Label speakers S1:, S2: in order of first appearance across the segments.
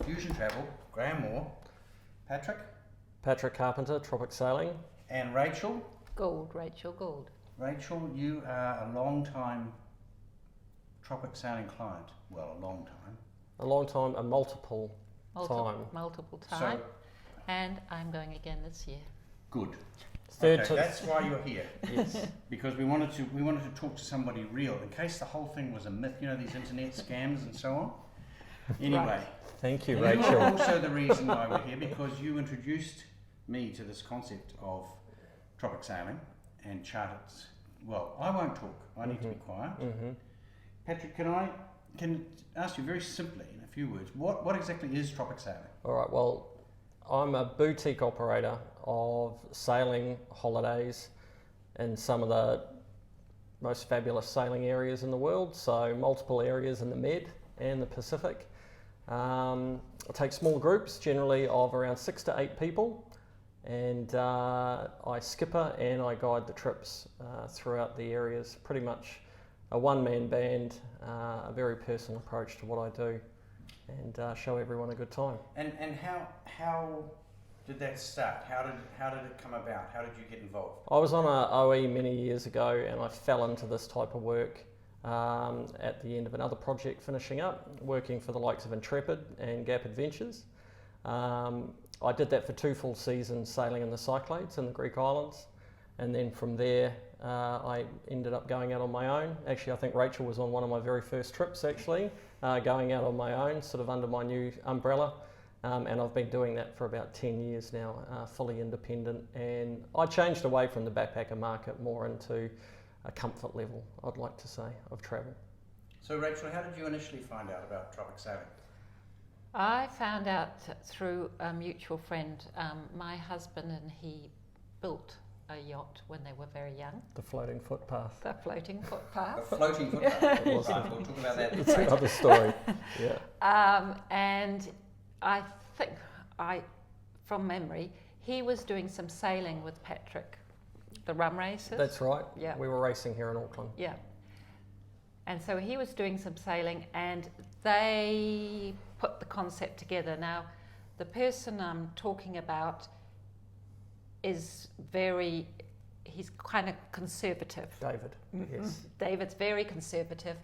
S1: Fuzion Travel, Graeme Moore,
S2: Patrick Carpenter, Tropic Sailing.
S1: And Rachel
S3: Gould, Rachel Gould.
S1: Rachel, you are a long time Tropic Sailing client. Well, a long time.
S2: A long time, a multiple time.
S3: Multiple time.
S1: So,
S3: and I'm going again this year.
S1: good.
S2: Third
S1: Okay,
S2: to-
S1: that's why you're here.
S2: Yes.
S1: Because we wanted to talk to somebody real, in case the whole thing was a myth, you know, these internet scams and so on. Anyway.
S3: Right.
S2: Thank you,
S1: And
S2: Rachel.
S1: you are also the reason why we're here, because you introduced me to this concept of tropic sailing and chartered. Well, I won't talk. I need to be quiet.
S2: Mm-hmm.
S1: Patrick, can I ask you very simply, in a few words, what exactly is tropic sailing?
S2: All right, well, I'm a boutique operator of sailing holidays in some of the most fabulous sailing areas in the world, so multiple areas in the Med and the Pacific. I take small groups, generally of around 6 to 8 people, and I skipper and I guide the trips throughout the areas. Pretty much a one-man band, a very personal approach to what I do, and show everyone a good time.
S1: And how did that start? How did it come about? How did you get involved?
S2: I was on a OE many years ago, and I fell into this type of work at the end of another project finishing up, working for the likes of Intrepid and Gap Adventures. I did that for 2 full seasons sailing in the Cyclades in the Greek islands, and then from there I ended up going out on my own. Actually, I think Rachel was on one of my very first trips actually, going out on my own, sort of under my new umbrella, and I've been doing that for about 10 years now, fully independent, and I changed away from the backpacker market more into a comfort level, I'd like to say, of travel.
S1: So Rachel, how did you initially find out about tropic sailing?
S3: I found out through a mutual friend. My husband and he built a yacht when they were very young.
S2: The floating footpath.
S3: The floating
S1: A
S3: footpath.
S1: floating footpath.
S2: It was
S1: Right, we'll talk about that.
S2: It's another story. Yeah.
S3: And I think, from memory, he was doing some sailing with Patrick, the rum races.
S2: That's right.
S3: Yeah.
S2: We were racing here in Auckland.
S3: Yeah. And so he was doing some sailing and they put the concept together. Now, the person I'm talking about is he's kind of conservative.
S2: David, yes.
S3: David's very conservative.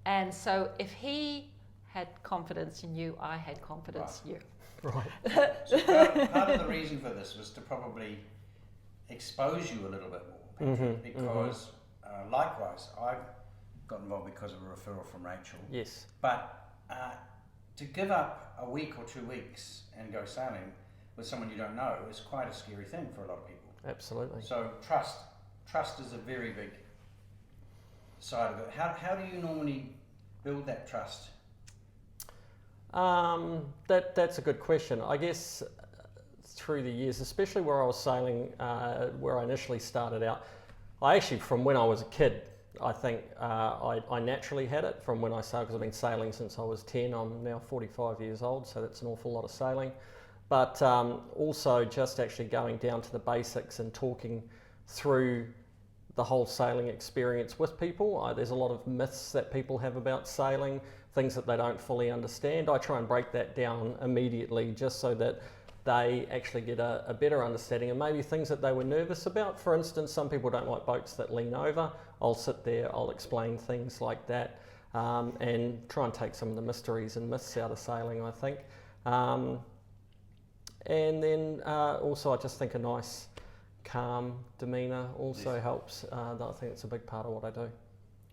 S3: And so if he had confidence in you, I had confidence in you.
S2: Right.
S1: So part of the reason for this was to probably expose you a little bit more, Patrick, because likewise, I got involved because of a referral from Rachel.
S2: Yes.
S1: But to give up a week or 2 weeks and go sailing with someone you don't know is quite a scary thing for a lot of people.
S2: Absolutely.
S1: So trust is a very big side of it. How do you normally build that trust?
S2: That's a good question. I guess through the years, especially where I was sailing, where I initially started out, I actually, from when I was a kid, I think I naturally had it from when I sailed, because I've been sailing since I was 10. I'm now 45 years old, so that's an awful lot of sailing. But also just actually going down to the basics and talking through the whole sailing experience with people. There's a lot of myths that people have about sailing, things that they don't fully understand. I try and break that down immediately just so that they actually get a better understanding, and maybe things that they were nervous about. For instance, some people don't like boats that lean over. I'll sit there, I'll explain things like that, and try and take some of the mysteries and myths out of sailing, I think. And then also I just think a nice, calm demeanour also helps. I think it's a big part of what I do.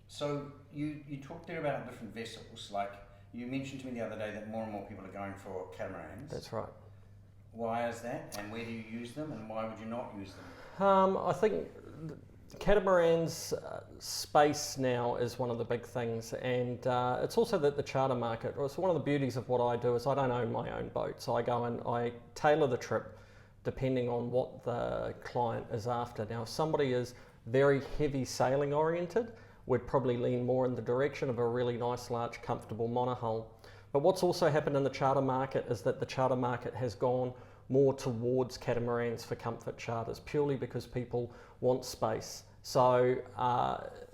S1: So you talked there about different vessels, like you mentioned to me the other day that more and more people are going for catamarans.
S2: That's right.
S1: Why is that, and where do you use them, and why would you not use them?
S2: I think catamarans space now is one of the big things, and it's also that the charter market. It's one of the beauties of what I do is I don't own my own boat, so I go and I tailor the trip depending on what the client is after. Now, if somebody is very heavy sailing oriented, would probably lean more in the direction of a really nice, large, comfortable monohull. But what's also happened in the charter market is that the charter market has gone more towards catamarans for comfort charters, purely because people want space. So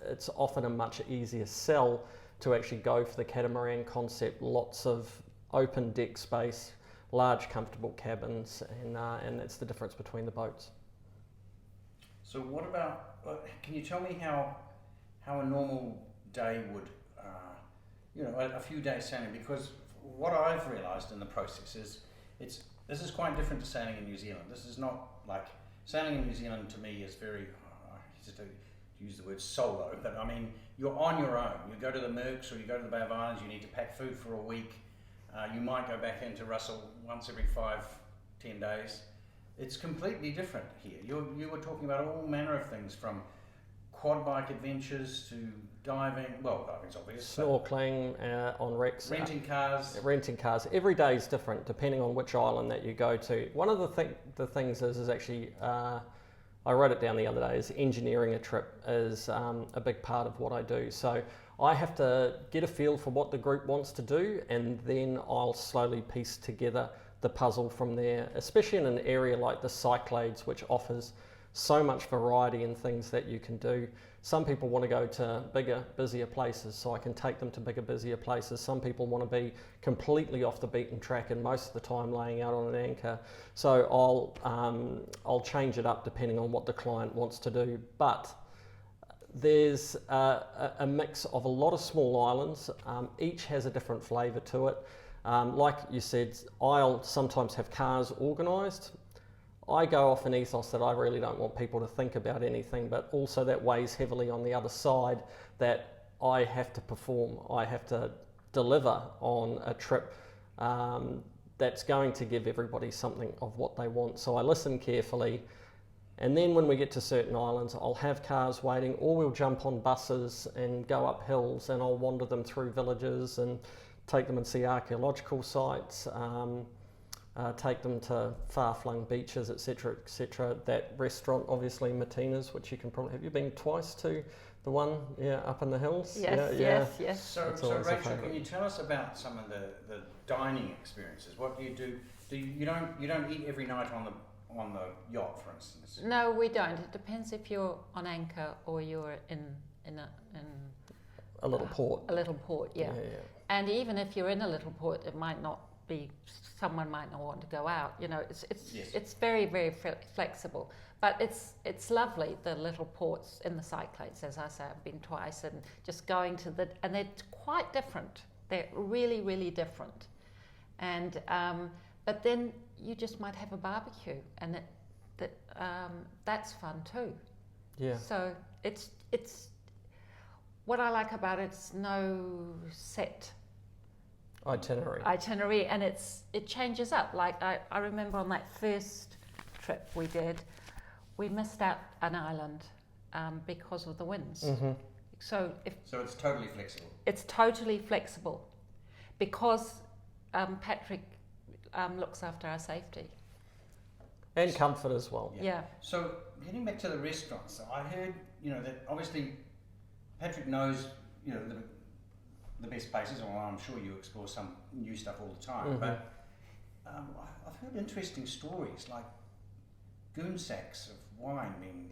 S2: it's often a much easier sell to actually go for the catamaran concept. Lots of open deck space, large comfortable cabins, and that's the difference between the boats.
S1: So what about, can you tell me how a normal day would, a few days sailing? Because what I've realised in the process is this is quite different to sailing in New Zealand. This is not like, sailing in New Zealand to me is very, I hesitate to use the word solo, but I mean, you're on your own. You go to the Mercs or you go to the Bay of Islands, you need to pack food for a week. You might go back into Russell once every 5-10 days. It's completely different here. You were talking about all manner of things, from quad bike adventures to diving. Well, diving's obvious.
S2: Snorkeling on wrecks.
S1: Renting cars.
S2: Renting cars. Every day is different depending on which island that you go to. One of the things is actually, I wrote it down the other day, is engineering a trip is a big part of what I do. So I have to get a feel for what the group wants to do, and then I'll slowly piece together the puzzle from there, especially in an area like the Cyclades, which offers so much variety in things that you can do. Some people want to go to bigger, busier places, so I can take them to bigger, busier places. Some people want to be completely off the beaten track and most of the time laying out on an anchor. So I'll change it up depending on what the client wants to do. But there's a mix of a lot of small islands. Each has a different flavour to it. Like you said, I'll sometimes have cars organised. I go off an ethos that I really don't want people to think about anything, but also that weighs heavily on the other side, that I have to perform. I have to deliver on a trip that's going to give everybody something of what they want. So I listen carefully, and then when we get to certain islands, I'll have cars waiting, or we'll jump on buses and go up hills, and I'll wander them through villages and take them and see archaeological sites. Take them to far-flung beaches, etc., etc. That restaurant, obviously, Matina's, which you can probably... Have you been twice to the one, up in the hills?
S3: Yes.
S1: So Rachel, can you tell us about some of the dining experiences? What do you do? You don't eat every night on the yacht, for instance?
S3: No, we don't. It depends if you're on anchor or you're in
S2: a little port.
S3: A little port, yeah. And even if you're in a little port, it might not be... Someone might not want to go out. It's very, very flexible. But it's lovely, the little ports in the Cyclades. As I say, I've been twice, and just going to and they're quite different. They're really, really different. And but then you just might have a barbecue, and that's fun too. Yeah. So it's what I like about it's no set itinerary, and it changes up. Like I remember on that first trip we did, we missed out an island because of the winds. Mm-hmm. So
S1: it's totally flexible.
S3: It's totally flexible because Patrick looks after our safety
S2: and comfort as well.
S3: Yeah.
S1: So getting back to the restaurants, I heard that obviously Patrick knows the best places, or I'm sure you explore some new stuff all the time, mm-hmm. But I've heard interesting stories like goon sacks of wine being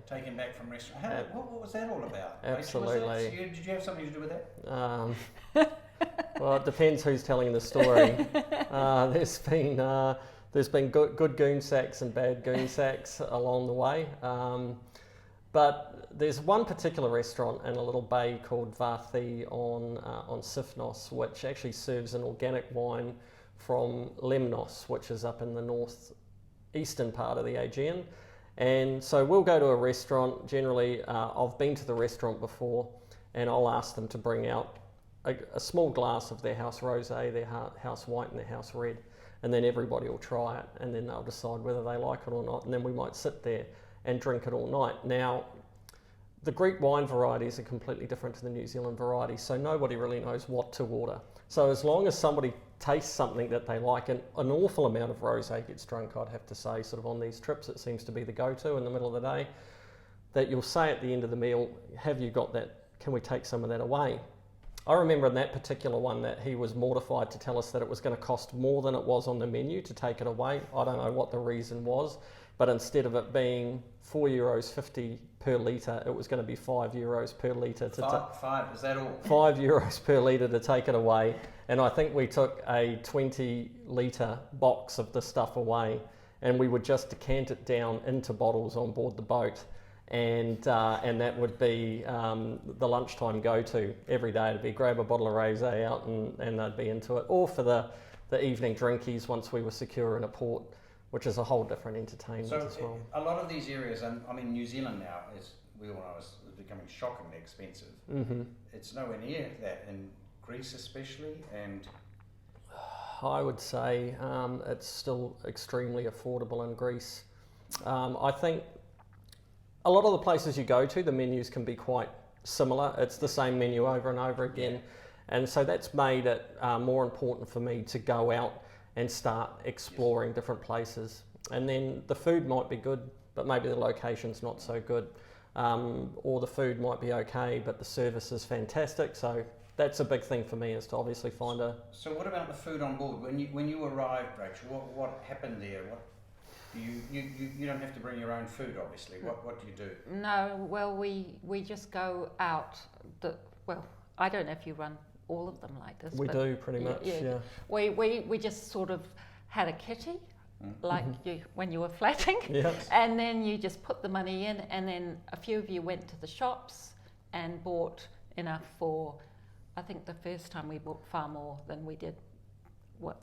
S1: taken back from restaurants. What was that all about?
S2: Absolutely.
S1: Did you have something to do with that?
S2: Well, it depends who's telling the story. There's been good goon sacks and bad goon sacks along the way. But there's one particular restaurant in a little bay called Varthi on Sifnos, which actually serves an organic wine from Lemnos, which is up in the northeastern part of the Aegean. And so we'll go to a restaurant. Generally, I've been to the restaurant before, and I'll ask them to bring out a small glass of their house rosé, their house white, and their house red, and then everybody will try it, and then they'll decide whether they like it or not, and then we might sit there and drink it all night. Now, the Greek wine varieties are completely different to the New Zealand varieties, so nobody really knows what to order. So as long as somebody tastes something that they like, and an awful amount of rosé gets drunk, I'd have to say, sort of on these trips, it seems to be the go-to in the middle of the day, that you'll say at the end of the meal, have you got that, can we take some of that away? I remember in that particular one that he was mortified to tell us that it was going to cost more than it was on the menu to take it away. I don't know what the reason was. but instead of it being €4.50 per litre, it was going to be €5 per litre.
S1: Five, is that all?
S2: €5 per litre to take it away. And I think we took a 20 litre box of the stuff away, and we would just decant it down into bottles on board the boat. And that would be the lunchtime go-to every day. It'd be grab a bottle of rosé out and they'd be into it. Or for the evening drinkies once we were secure in a port, which is a whole different entertainment as well.
S1: A lot of these areas, and I mean New Zealand now, is we all know is becoming shockingly expensive.
S2: Mm-hmm.
S1: It's nowhere near that in Greece especially, and
S2: I would say it's still extremely affordable in Greece. I think a lot of the places you go to, the menus can be quite similar. It's the same menu over and over again.
S1: Yeah.
S2: And so that's made it more important for me to go out and start exploring different places. And then the food might be good, but maybe the location's not so good. Or the food might be okay, but the service is fantastic. So that's a big thing for me, is to obviously find a...
S1: So what about the food on board? When you arrived, Rachel, what happened there? You don't have to bring your own food, obviously. What do you do?
S3: No, well, we just go out. I don't know if you run all of them like this.
S2: We do, pretty much, yeah.
S3: We just sort of had a kitty, like when you were flatting,
S2: Yes.
S3: and then you just put the money in, and then a few of you went to the shops and bought enough for, I think the first time we bought far more than we did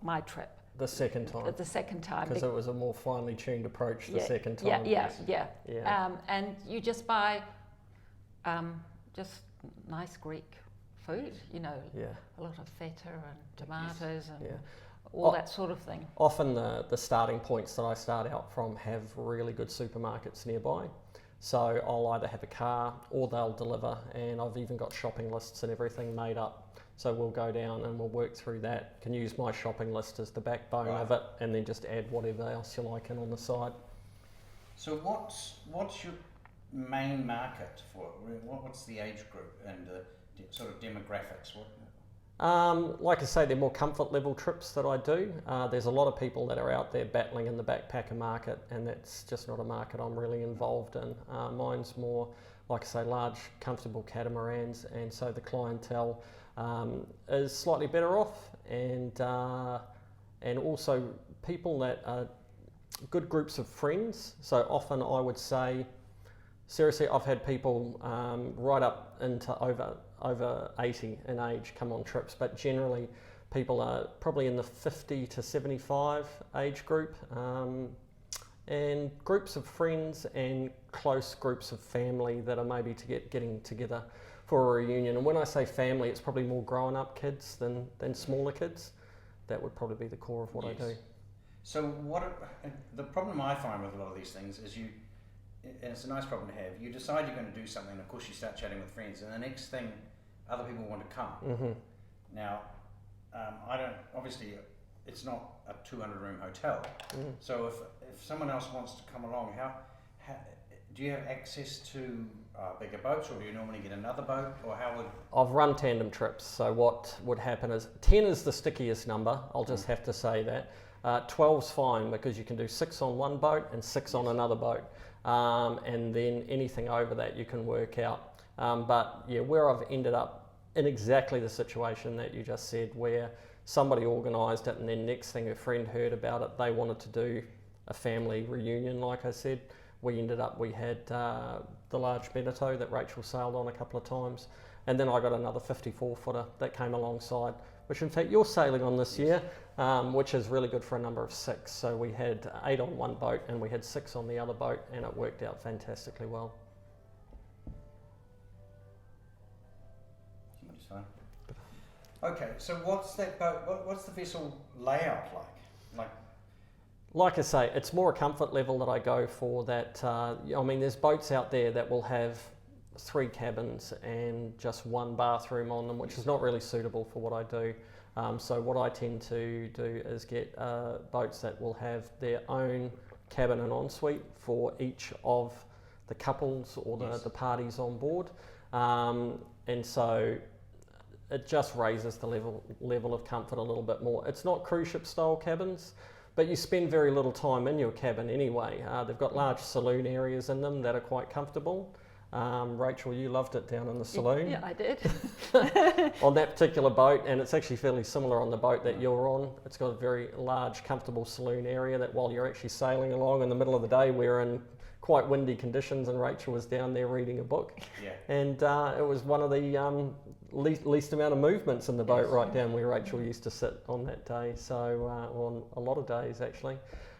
S3: my trip.
S2: The second time.
S3: The second time.
S2: Because it was a more finely tuned approach the second time.
S3: Yeah. And you just buy just nice Greek food, a lot of feta and tomatoes and all that sort of thing.
S2: Often the starting points that I start out from have really good supermarkets nearby. So I'll either have a car or they'll deliver, and I've even got shopping lists and everything made up. So we'll go down and we'll work through that. Can use my shopping list as the backbone of it, and then just add whatever else you like in on the side.
S1: So what's your main market for it? What's the age group and the sort of demographics?
S2: Like I say, they're more comfort level trips that I do. There's a lot of people that are out there battling in the backpacker market, and that's just not a market I'm really involved in. Mine's more, like I say, large, comfortable catamarans, and so the clientele is slightly better off, and also people that are good groups of friends. So often I would say, seriously, I've had people right up into over 80 in age come on trips, but generally people are probably in the 50 to 75 age group, and groups of friends and close groups of family that are maybe getting together for a reunion. And when I say family, it's probably more grown up kids than smaller kids. That would probably be the core of what I do.
S1: So the problem I find with a lot of these things is and it's a nice problem to have, you decide you're going to do something, and of course you start chatting with friends, and the next thing other people want to come.
S2: Mm-hmm.
S1: Now, obviously it's not a 200-room hotel, so if someone else wants to come along, how do you have access to bigger boats, or do you normally get another boat, or how would...
S2: I've run tandem trips, so what would happen is 10 is the stickiest number, I'll just have to say that. 12's fine, because you can do 6 on one boat and 6 on another boat, and then anything over that you can work out. But yeah, where I've ended up in exactly the situation that you just said, where somebody organised it, and then next thing a friend heard about it, they wanted to do a family reunion, like I said. We had the large Beneteau that Rachel sailed on a couple of times, and then I got another 54-footer that came alongside, which in fact you're sailing on this year, which is really good for a number of 6. So we had 8 on one boat and we had 6 on the other boat, and it worked out fantastically well.
S1: Somebody's fine. Okay, so what's that boat? What's the vessel layout like?
S2: Like I say, it's more a comfort level that I go for. That there's boats out there that will have 3 cabins and just 1 bathroom on them, which is not really suitable for what I do. So what I tend to do is get boats that will have their own cabin and ensuite for each of the couples or the parties on board, and so it just raises the level of comfort a little bit more. It's not cruise ship style cabins, but you spend very little time in your cabin anyway. They've got large saloon areas in them that are quite comfortable. Rachel, you loved it down in the saloon.
S3: Yeah, I did.
S2: On that particular boat, and it's actually fairly similar on the boat that you're on. It's got a very large, comfortable saloon area that while you're actually sailing along in the middle of the day, we're in quite windy conditions, and Rachel was down there reading a book.
S1: Yeah.
S2: And it was one of the least amount of movements in the boat, right down where Rachel used to sit on that day. So on a lot of days actually.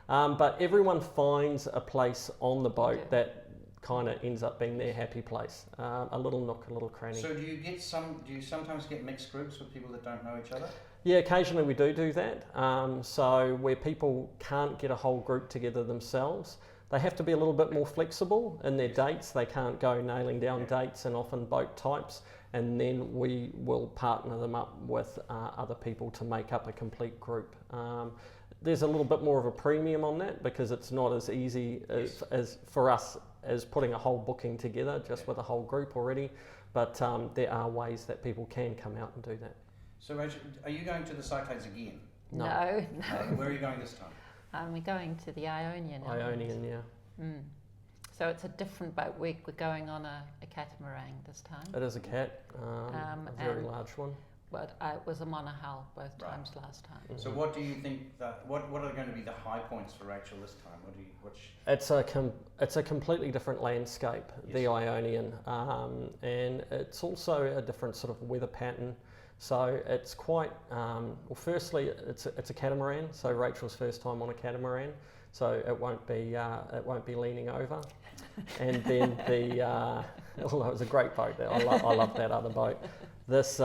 S2: But everyone finds a place on the boat that kind of ends up being their happy place. A little nook, a little cranny.
S1: So do you sometimes get mixed groups with people that don't know each other?
S2: Yeah, occasionally we do that. So where people can't get a whole group together themselves, they have to be a little bit more flexible in their dates. They can't go nailing down dates and often boat types, and then we will partner them up with other people to make up a complete group. There's a little bit more of a premium on that because it's not as easy as for us as putting a whole booking together just with a whole group already, but there are ways that people can come out and do that.
S1: So Rachel, are you going to the Cyclades again?
S3: No.
S1: Where are you going this time?
S3: We're going to the Ionian.
S2: Ionian, yeah.
S3: So it's a different boat. We're going on a catamaran this time.
S2: It is a cat, a very large one.
S3: But it was a monohull both times last time.
S1: So what do you think that what are going to be the high points for Rachel this time?
S2: It's a completely different landscape, the Ionian, and it's also a different sort of weather pattern. So it's quite well. Firstly, it's a catamaran. So Rachel's first time on a catamaran. So it won't be leaning over. And then although it was a great boat, I love that other boat. This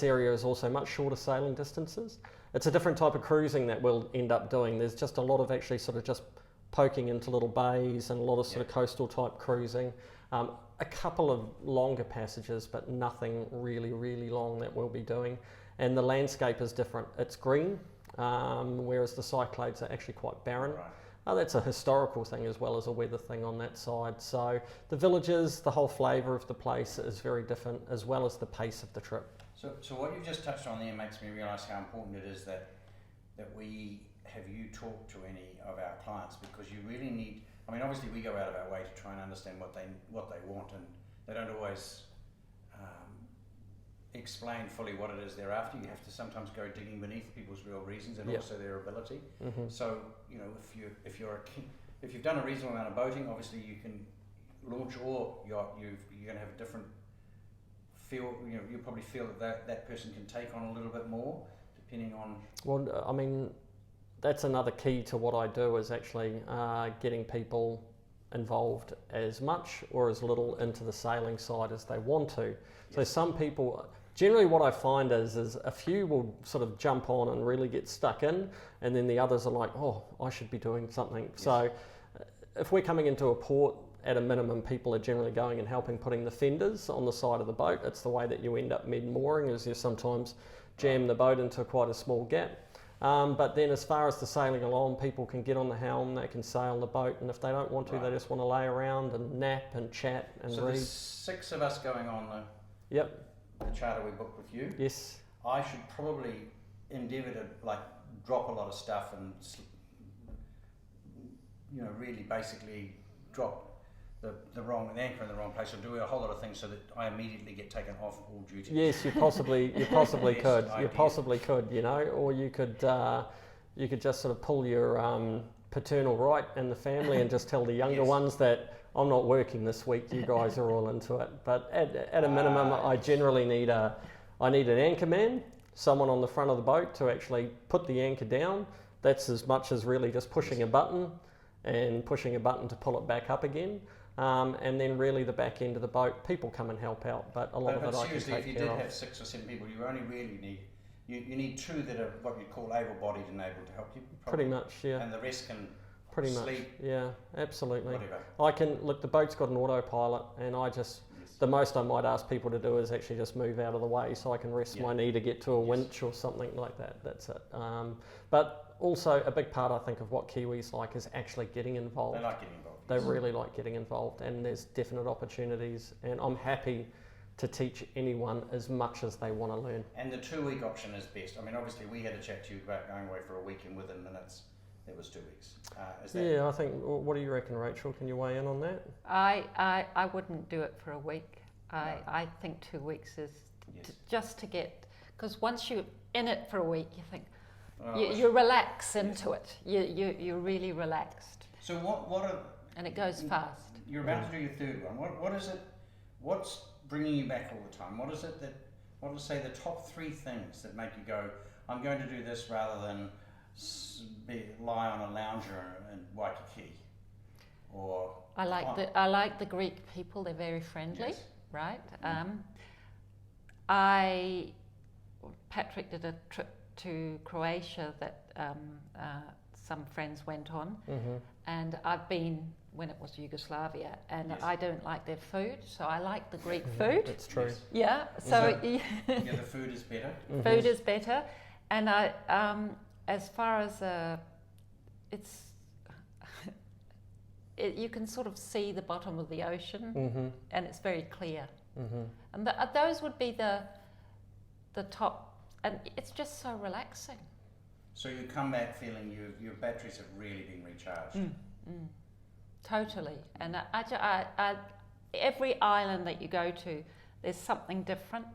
S2: area is also much shorter sailing distances. It's a different type of cruising that we'll end up doing. There's just a lot of actually sort of just poking into little bays and a lot of sort of coastal type cruising. A couple of longer passages, but nothing really, really long that we'll be doing. And the landscape is different. It's green, whereas the Cyclades are actually quite barren.
S1: Right.
S2: That's a historical thing as well as a weather thing on that side. So the villages, the whole flavour of the place is very different, as well as the pace of the trip.
S1: So what you just touched on there makes me realise how important it is that we have you talk to any of our clients, because you really need. I mean, obviously we go out of our way to try and understand what they want, and they don't always explain fully what it is they're after. You have to sometimes go digging beneath people's real reasons and also their ability. Mm-hmm. So you know, if you've done a reasonable amount of boating, obviously you can launch or yacht. You're going to have a different feel. You know, you probably feel that person can take on a little bit more, depending on.
S2: Well, I mean, that's another key to what I do is actually getting people involved as much or as little into the sailing side as they want to. So some people. Generally what I find is a few will sort of jump on and really get stuck in, and then the others are like, oh, I should be doing something. Yes. So if we're coming into a port, at a minimum, people are generally going and helping putting the fenders on the side of the boat. It's the way that you end up mid-mooring, is you sometimes jam the boat into quite a small gap. But then as far as the sailing along, people can get on the helm, they can sail the boat, and if they don't want to, they just want to lay around and nap and chat and read.
S1: So there's 6 of us going on the charter we booked with you.
S2: Yes.
S1: I should probably endeavour to drop a lot of stuff and really basically drop the anchor in the wrong place, or do a whole lot of things so that I immediately get taken off all duty.
S2: Yes, you possibly could. You possibly could, or you could just sort of pull your paternal right in the family and just tell the younger ones that I'm not working this week, you guys are all into it. But at a minimum, I generally need an anchor man, someone on the front of the boat to actually put the anchor down. That's as much as really just pushing a button to pull it back up again. And then really the back end of the boat, people come and help out, but a lot of it I can take care of.
S1: If you did have 6 or 7 people, you only really need, you need 2 that are what you'd call able-bodied and able to help you. Probably.
S2: Pretty much, yeah.
S1: And the rest can
S2: Pretty
S1: sleep.
S2: much, yeah, absolutely.
S1: Whatever.
S2: The boat's got an autopilot, and the most I might ask people to do is actually just move out of the way so I can rest my knee to get to a winch or something like that. That's it. But also a big part, I think, of what Kiwis like is actually getting involved.
S1: They like getting involved.
S2: They really like getting involved, and there's definite opportunities, and I'm happy to teach anyone as much as they want to learn.
S1: And the 2-week option is best. I mean, obviously we had a chat to you about going away for a weekend with them, and that was 2 weeks.
S2: Yeah, I think. What do you reckon, Rachel? Can you weigh in on that?
S3: I wouldn't do it for a week.
S1: No.
S3: I think 2 weeks is
S1: Yes.
S3: just to get, because once you're in it for a week, you think
S1: Oh,
S3: you relax into it. You're really relaxed,
S1: So what are...
S3: and it goes fast.
S1: You're about to do your third one. What is it? What's bringing you back all the time? What is it that? What would say the top 3 things that make you go, I'm going to do this rather than lie on a lounger in Waikiki? Or
S3: I like the Greek people. They're very friendly,
S1: Yes.
S3: right? Patrick did a trip to Croatia that some friends went on, and I've been when it was Yugoslavia, and
S1: Yes.
S3: I don't like their food, so I like the Greek food.
S2: That's true.
S1: Yes.
S3: Yeah, so
S1: Yeah, the food is better.
S3: food is better, and as far as you can sort of see the bottom of the ocean, and it's very clear, and those would be the top, and it's just so relaxing.
S1: So you come back feeling your batteries have really been recharged.
S3: Totally, and every island that you go to, there's something different.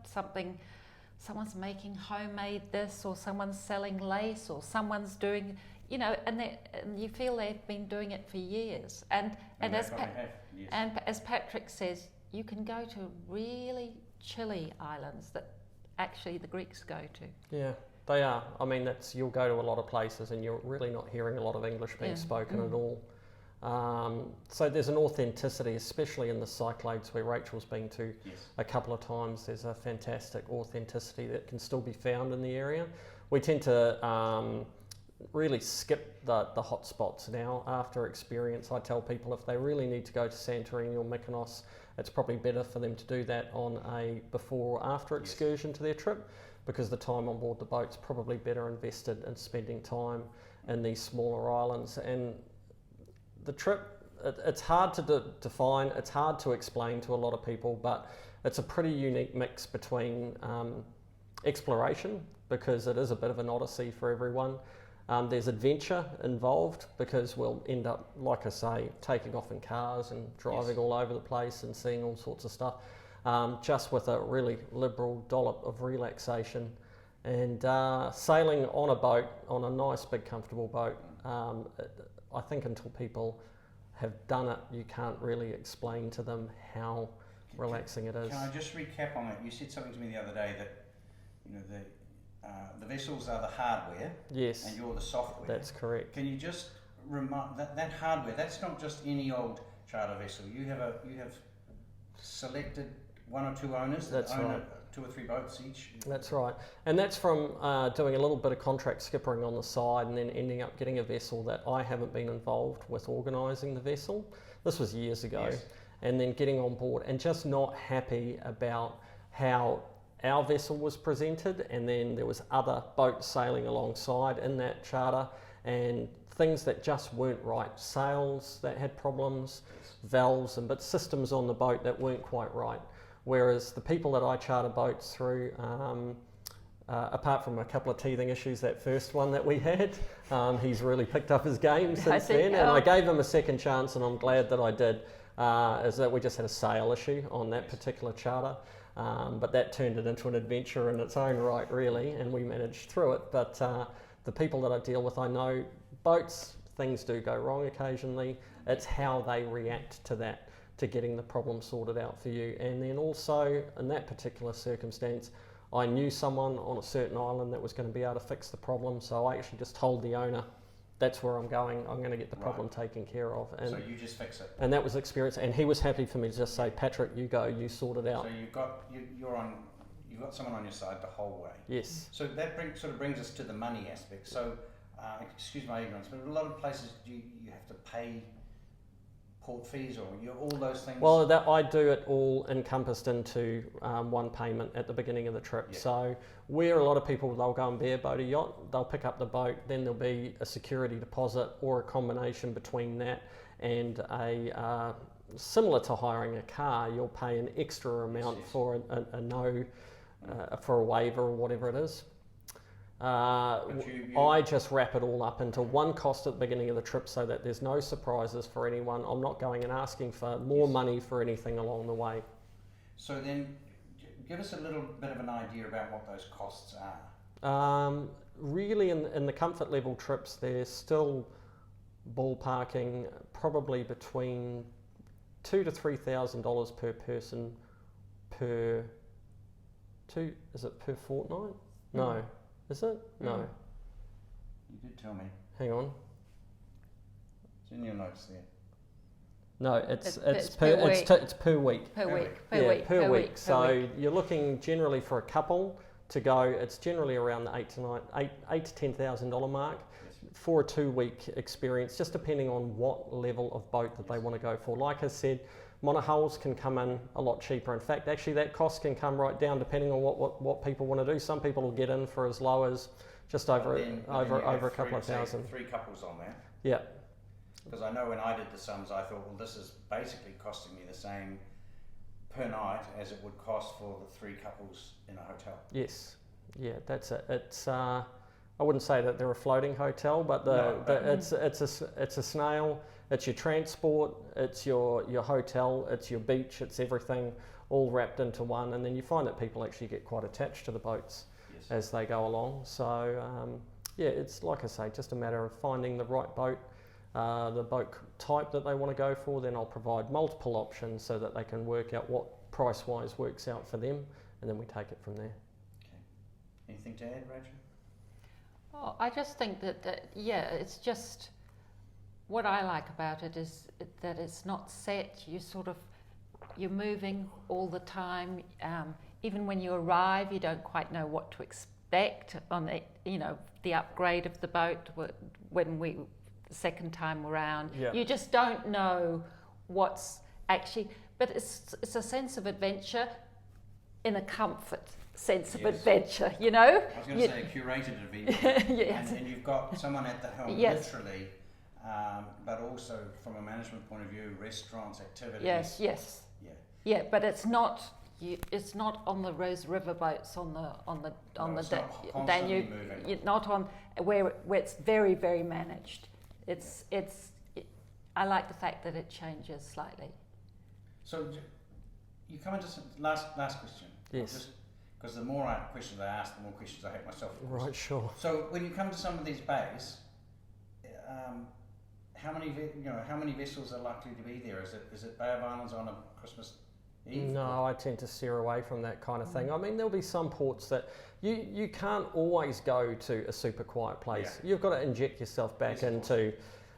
S3: Someone's making homemade this, or someone's selling lace, or someone's doing, and you feel they've been doing it for years. And as Patrick says, you can go to really chilly islands that actually the Greeks go to.
S2: Yeah, they are. I mean, you'll go to a lot of places and you're really not hearing a lot of English being spoken at all. So there's an authenticity, especially in the Cyclades where Rachel's been to a couple of times. There's a fantastic authenticity that can still be found in the area. We tend to really skip the hot spots now after experience. I tell people if they really need to go to Santorini or Mykonos, it's probably better for them to do that on a before or after excursion to their trip, because the time on board the boat's probably better invested in spending time in these smaller islands. And the trip, it's hard to define, it's hard to explain to a lot of people, but it's a pretty unique mix between exploration, because it is a bit of an odyssey for everyone. There's adventure involved, because we'll end up, like I say, taking off in cars and driving all over the place and seeing all sorts of stuff, just with a really liberal dollop of relaxation. And sailing on a boat, on a nice big comfortable boat, I think until people have done it, you can't really explain to them how relaxing it is.
S1: Can I just recap on it? You said something to me the other day that the vessels are the hardware,
S2: yes,
S1: and you're the software.
S2: That's correct.
S1: Can you just remind that hardware? That's not just any old charter vessel. You have selected 1 or 2 owners that own 2 or 3 boats each.
S2: That's right, and that's from doing a little bit of contract skippering on the side, and then ending up getting a vessel that I haven't been involved with organising the vessel. This was years ago, and then getting on board and just not happy about how our vessel was presented, and then there was other boats sailing alongside in that charter, and things that just weren't right. Sails that had problems, valves but systems on the boat that weren't quite right. Whereas the people that I charter boats through, apart from a couple of teething issues, that first one that we had, he's really picked up his game since then, and I gave him a second chance, and I'm glad that I did, is that we just had a sail issue on that particular charter. But that turned it into an adventure in its own right, really, and we managed through it. But the people that I deal with, I know boats, things do go wrong occasionally. It's how they react to that, to getting the problem sorted out for you. And then also, in that particular circumstance, I knew someone on a certain island that was going to be able to fix the problem, so I actually just told the owner, that's where I'm going to get the problem taken care of. And
S1: so you just fix it.
S2: And that was experience, and he was happy for me to just say, Patrick, you go, you sort it out.
S1: So you've got someone on your side the whole way.
S2: Yes.
S1: So that sort of brings us to the money aspect. So, excuse my ignorance, but a lot of places you have to pay port fees or all those things.
S2: Well, I do it all encompassed into one payment at the beginning of the trip. Yeah. So where a lot of people, they'll go and bareboat a yacht, they'll pick up the boat, then there'll be a security deposit or a combination between that and a similar to hiring a car, you'll pay an extra amount for for a waiver or whatever it is. I just wrap it all up into one cost at the beginning of the trip so that there's no surprises for anyone. I'm not going and asking for more money for anything along the way.
S1: So then, give us a little bit of an idea about what those costs are.
S2: Really, in the comfort level trips, they're still ballparking probably between $2,000 to $3,000 per person is it per fortnight? No. Is it? No.
S1: You did tell me.
S2: Hang on.
S1: It's in your notes there.
S2: No, it's per week.
S3: Per week.
S2: So you're looking generally for a couple to go. It's generally around the $8,000 to $10,000 mark for a 2-week experience, just depending on what level of boat that they want to go for. Like I said, monohulls can come in a lot cheaper. In fact, actually that cost can come right down depending on what people want to do. Some people will get in for as low as just over a couple of thousand.
S1: 3 couples on that.
S2: Yeah.
S1: Because I know when I did the sums, I thought, well, this is basically costing me the same per night as it would cost for the 3 couples in a hotel.
S2: Yes. Yeah, that's it. It's I wouldn't say that they're a floating hotel, but it's a snail. It's your transport, it's your hotel, it's your beach, it's everything all wrapped into one, and then you find that people actually get quite attached to the boats as they go along. So yeah, it's like I say, just a matter of finding the right boat, the boat type that they want to go for. Then I'll provide multiple options so that they can work out what price-wise works out for them, and then we take it from there.
S1: Okay. Anything to add, Rachel?
S3: Oh, I just think that it's just... What I like about it is that it's not set. You're moving all the time. Even when you arrive, you don't quite know what to expect on the upgrade of the boat. When the second time around, you just don't know what's actually. But it's a sense of adventure, in a comfort sense of adventure. You know.
S1: I was going to say a curated adventure.
S3: Yes.
S1: And you've got someone at the helm, literally. But also from a management point of view, restaurants, activities.
S3: Yes. Yeah, but it's not. It's not on the Rose River boats on the Danube. Not on where it's very, very managed. I like the fact that it changes slightly.
S1: So you come into some last question.
S2: Yes.
S1: Because the more questions I ask, the more questions I hate myself.
S2: Right. Sure.
S1: So when you come to some of these bays. How many vessels are likely to be there? Is it Bay of Islands on a Christmas Eve?
S2: No, I tend to steer away from that kind of thing. I mean, there'll be some ports that you can't always go to a super quiet place. Yeah. You've got to inject yourself back into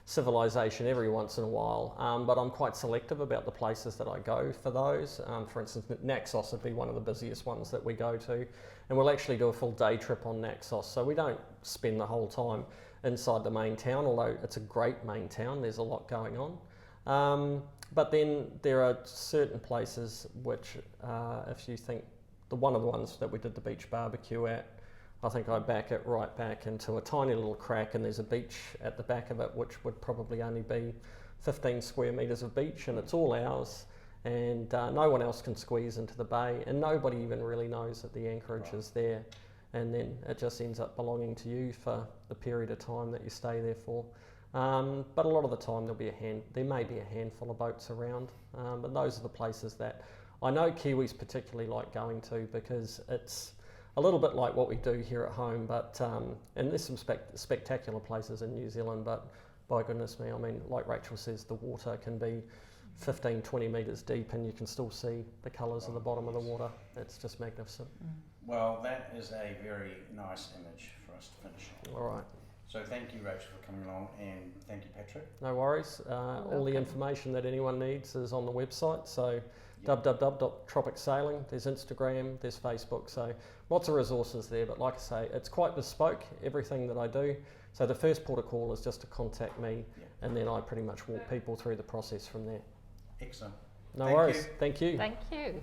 S2: civilization every once in a while. But I'm quite selective about the places that I go for those. For instance, Naxos would be one of the busiest ones that we go to, and we'll actually do a full day trip on Naxos. So we don't spend the whole time inside the main town, although it's a great main town. There's a lot going on. But then there are certain places which, if you think, one of the ones that we did the beach barbecue at, I think I back it right back into a tiny little crack, and there's a beach at the back of it which would probably only be 15 square metres of beach, and it's all ours, and no one else can squeeze into the bay, and nobody even really knows that the anchorage is there. And then it just ends up belonging to you for the period of time that you stay there for. But a lot of the time there may be a handful of boats around, but those are the places that I know Kiwis particularly like going to, because it's a little bit like what we do here at home, but and there's some spectacular places in New Zealand, but by goodness me, I mean, like Rachel says, the water can be 15, 20 metres deep, and you can still see the colours of the bottom of the water. It's just magnificent.
S1: Well, that is a very nice image for us to finish on.
S2: All right.
S1: So thank you, Rachel, for coming along, and thank you, Patrick.
S2: No worries. All the information that anyone needs is on the website. So www.Tropic Sailing. There's Instagram, there's Facebook. So lots of resources there. But like I say, it's quite bespoke, everything that I do. So the first port of call is just to contact me, and then I pretty much walk people through the process from there.
S1: Excellent.
S2: No worries. Thank you.
S3: Thank you.